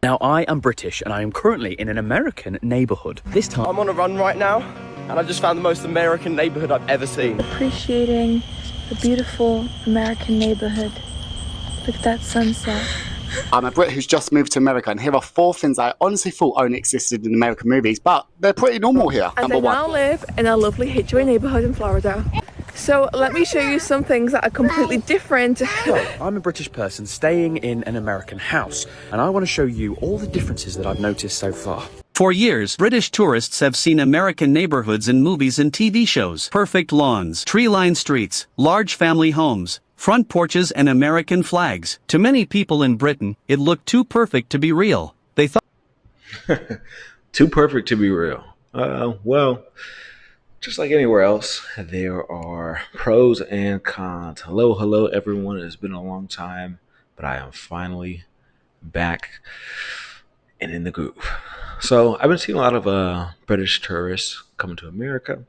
Now, I am British and I am currently in an American neighborhood. This time I'm on a run right now and I've just found the most American neighborhood I've ever seen. Appreciating the beautiful American neighborhood. Look at that sunset. I'm a Brit who's just moved to America, and here are 4 things I honestly thought only existed in American movies, but they're pretty normal here. And I now live in a lovely HOA neighborhood in Florida. So let me show you some things that are completely different. I'm a British person staying in an American house, and I want to show you all the differences that I've noticed so far. For years, British tourists have seen American neighborhoods in movies and TV shows. Perfect lawns, tree-lined streets, large family homes, front porches, and American flags. To many people in Britain, it looked too perfect to be real. They thought... Too perfect to be real. Well, just like anywhere else, there are pros and cons. Hello, everyone. It's been a long time, but I am finally back and in the groove. So I've been seeing a lot of British tourists coming to America,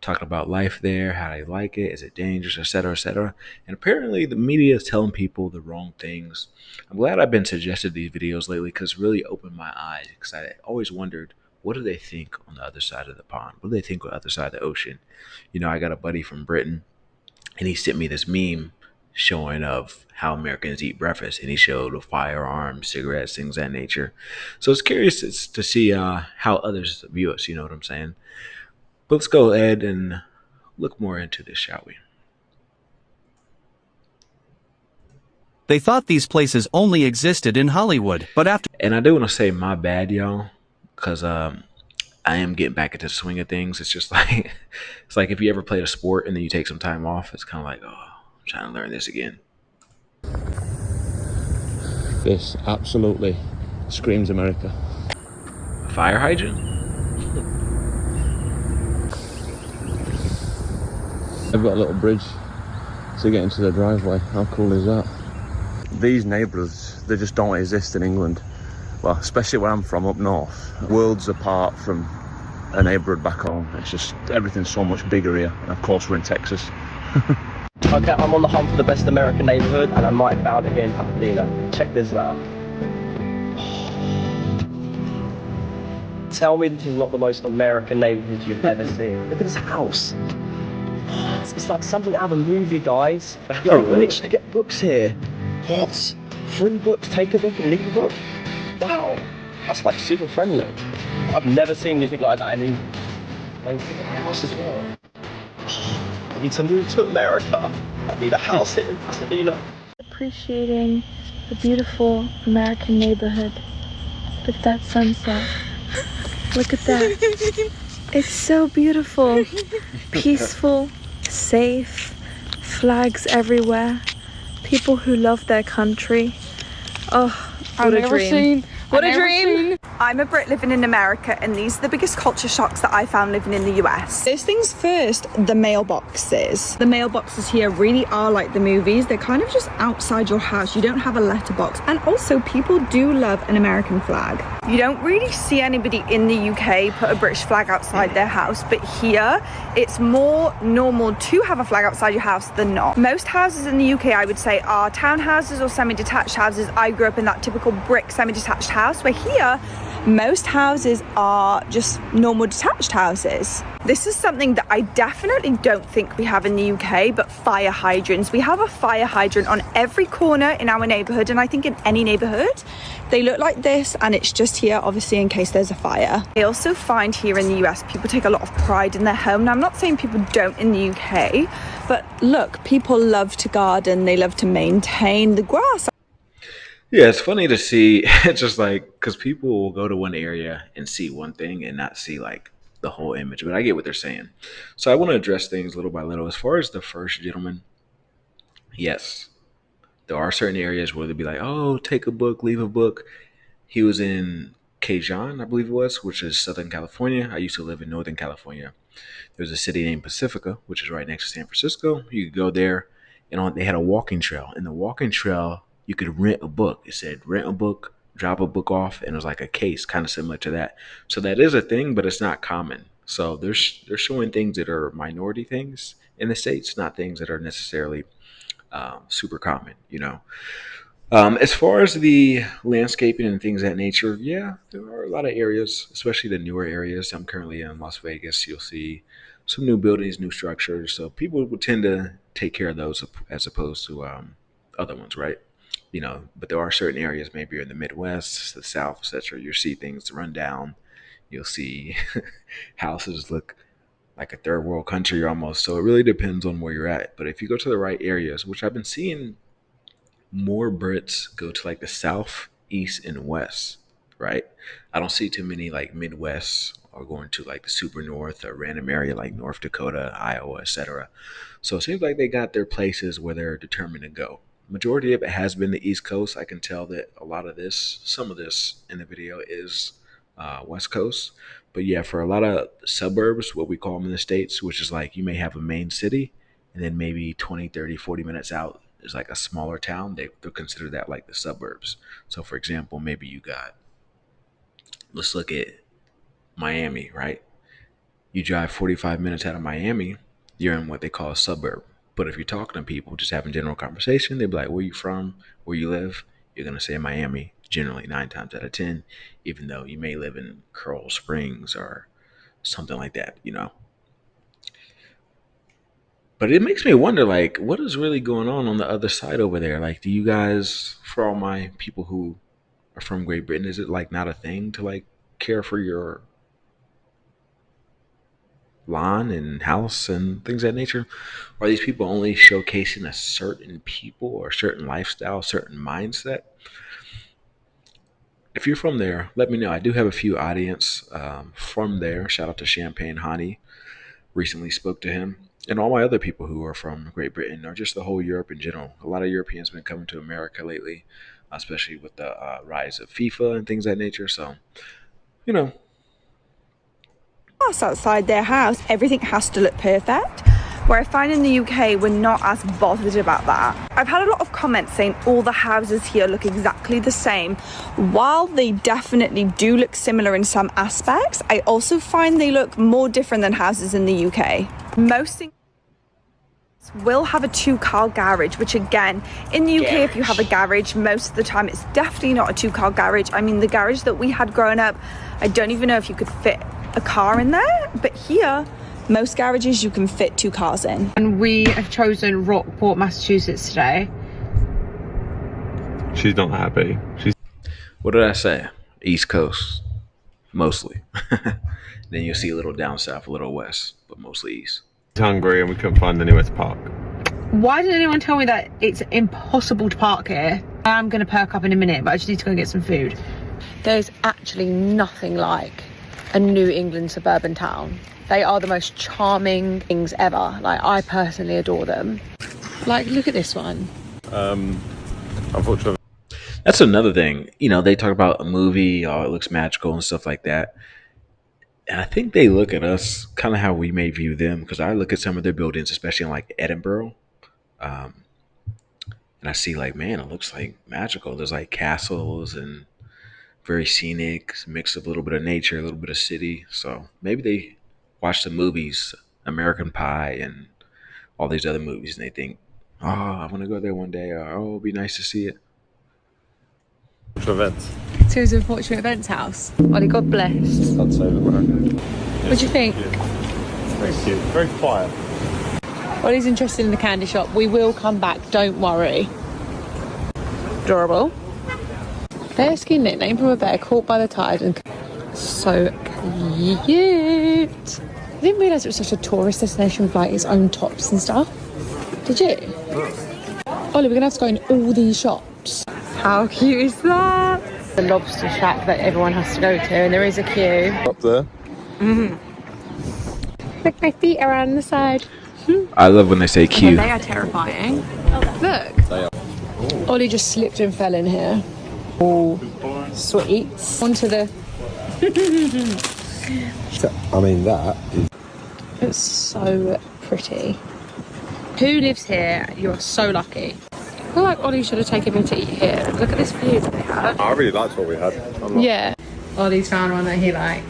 talking about life there, how they like it, is it dangerous, etc., etc. And apparently the media is telling people the wrong things. I'm glad I've been suggested these videos lately because it really opened my eyes, because I always wondered, what do they think on the other side of the pond? What do they think on the other side of the ocean? You know, I got a buddy from Britain, and he sent me this meme showing of how Americans eat breakfast, and he showed a firearms, cigarettes, things of that nature. So it's curious to see how others view us, you know what I'm saying? But let's go ahead and look more into this, shall we? They thought these places only existed in Hollywood, but after... And I do want to say my bad, y'all, because I am getting back into the swing of things. It's just like, it's like if you ever played a sport and then you take some time off, it's kind of like, oh, I'm trying to learn this again. This absolutely screams America. Fire hydrant? I've got a little bridge to get into the driveway. How cool is that? These neighbourhoods, they just don't exist in England. Well, especially where I'm from, up north. Worlds apart from a neighbourhood back home. It's just, everything's so much bigger here. And of course, we're in Texas. Okay, I'm on the hunt for the best American neighborhood and I might have found it here in Pasadena. Check this out. Tell me this is not the most American neighborhood you've ever seen. Look at this house. It's like something out of a movie, guys. Yo, literally get books here. What? Free books, take a book and leave a book? Wow, that's like super friendly. I've never seen anything like that in a house as well. I need to move to America. I need a house here in Pasadena. Appreciating the beautiful American neighborhood. Look at that sunset. Look at that. It's so beautiful. Peaceful, safe, flags everywhere. People who love their country. Oh, what a dream. What a dream! I'm a Brit living in America, and these are the biggest culture shocks that I found living in the US. First things first, the mailboxes. The mailboxes here really are like the movies. They're kind of just outside your house. You don't have a letterbox. And also, people do love an American flag. You don't really see anybody in the UK put a British flag outside their house, but here, it's more normal to have a flag outside your house than not. Most houses in the UK, I would say, are townhouses or semi-detached houses. I grew up in that typical brick semi-detached house, where here most houses are just normal detached houses. This is something that I definitely don't think we have in the UK, but fire hydrants. We have a fire hydrant on every corner in our neighborhood, and I think in any neighborhood. They look like this, and it's just here obviously in case there's a fire. I also find here in the US people take a lot of pride in their home. Now I'm not saying people don't in the UK, but look, people love to garden, they love to maintain the grass. Yeah, it's funny to see. It's just like, because people will go to one area and see one thing and not see like the whole image. But I get what they're saying. So I want to address things little by little. As far as the first gentleman, yes, there are certain areas where they'd be like, oh, take a book, leave a book. He was in Cajun, I believe it was, which is Southern California. I used to live in Northern California. There's a city named Pacifica, which is right next to San Francisco. You could go there, and they had a walking trail. And the walking trail, you could rent a book. It said rent a book, drop a book off, and it was like a case, kind of similar to that. So that is a thing, but it's not common. So they're showing things that are minority things in the States, not things that are necessarily super common, you know. As far as the landscaping and things of that nature, yeah, there are a lot of areas, especially the newer areas. I'm currently in Las Vegas. You'll see some new buildings, new structures. So people will tend to take care of those as opposed to other ones, right? But there are certain areas, maybe you're in the Midwest, the South, etc. You'll see things run down. You'll see houses look like a third world country almost. So it really depends on where you're at. But if you go to the right areas, which I've been seeing more Brits go to like the South, East, and West, right? I don't see too many like Midwest or going to like the super north or random area like North Dakota, Iowa, etc. So it seems like they got their places where they're determined to go. Majority of it has been the East Coast. I can tell that a lot of this, some of this in the video is West Coast. But yeah, for a lot of suburbs, what we call them in the States, which is like you may have a main city and then maybe 20, 30, 40 minutes out is like a smaller town. They'll consider that like the suburbs. So for example, maybe you got, let's look at Miami, right? You drive 45 minutes out of Miami, you're in what they call a suburb. But if you're talking to people, just having general conversation, they'll be like, where you from, where you live? You're going to say Miami, generally 9 times out of 10, even though you may live in Coral Springs or something like that. But it makes me wonder, like, what is really going on the other side over there? Like, do you guys, for all my people who are from Great Britain, is it like not a thing to like care for your lawn and house and things of that nature? Or are these people only showcasing a certain people or a certain lifestyle, certain mindset? If you're from there, let me know. I do have a few audience from there. Shout out to Champagne Honey. Recently spoke to him. And all my other people who are from Great Britain or just the whole Europe in general. A lot of Europeans have been coming to America lately, especially with the rise of FIFA and things of that nature. So, outside their house, everything has to look perfect. Where I find in the UK, we're not as bothered about that. I've had a lot of comments saying all the houses here look exactly the same. While they definitely do look similar in some aspects, I also find they look more different than houses in the UK. Most things will have a 2-car garage, which again, in the UK, if you have a garage, most of the time it's definitely not a 2-car garage. I mean, the garage that we had growing up, I don't even know if you could fit a car in there, but here, most garages you can fit 2 cars in. And we have chosen Rockport, Massachusetts today. She's not happy. What did I say? East Coast, mostly. Then you'll see a little down south, a little west, but mostly east. Hungry and we couldn't find anywhere to park. Why didn't anyone tell me that it's impossible to park here? I'm going to perk up in a minute, but I just need to go and get some food. There's actually nothing like a New England suburban town. They are the most charming things ever. Like, I personally adore them. Like, look at this one. Unfortunately. That's another thing. They talk about a movie, it looks magical and stuff like that. And I think they look at us kind of how we may view them, because I look at some of their buildings, especially in like Edinburgh, and I see like, man, it looks like magical. There's like castles and very scenic, mix of a little bit of nature, a little bit of city. So maybe they watch the movies, American Pie and all these other movies, and they think, oh, I want to go there one day, or oh, it'll be nice to see it. Events. So it was a Fortunate Events house. Ollie, God bless. I'd say that we're okay. What do you think? Very cute. Very quiet. Ollie's interested in the candy shop. We will come back, don't worry. Adorable. Bear skin nickname from a bear caught by the tide and so cute. I didn't realise it was such a tourist destination with like its own tops and stuff. Did you? Ollie, we're gonna have to go in all these shops. How cute is that? The lobster shack that everyone has to go to, and there is a queue. Up there. Look, my feet are on the side. I love when they say cute. They are terrifying. Look. They are. Ollie just slipped and fell in here. Oh, sweets. Onto the... I mean, that is... It's so pretty. Who lives here? You're so lucky. I feel like Ollie should have taken me to eat here. Look at this view that they have. I really liked what we had. Yeah. Ollie's found one that he liked.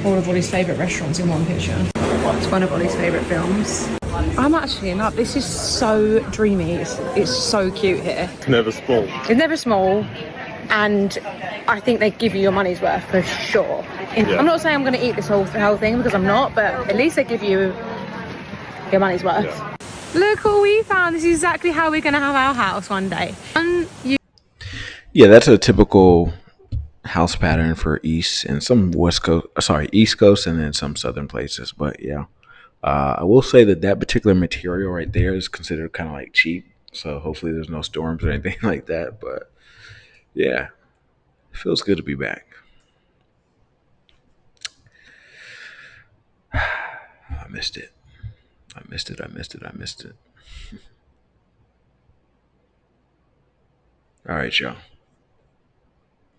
All of Ollie's favourite restaurants in one picture. It's one of Ollie's favourite films. I'm actually in love. This is so dreamy. It's so cute here. It's never small. It's never small, and I think they give you your money's worth for sure. I'm not saying I'm going to eat this whole thing because I'm not, but at least they give you your money's worth. Yeah. Look what we found. This is exactly how we're going to have our house one day. Yeah, that's a typical house pattern for East and some East Coast, and then some Southern places. But yeah, I will say that particular material right there is considered kind of like cheap. So hopefully there's no storms or anything like that. But yeah, it feels good to be back. I missed it. I missed it. All right, y'all.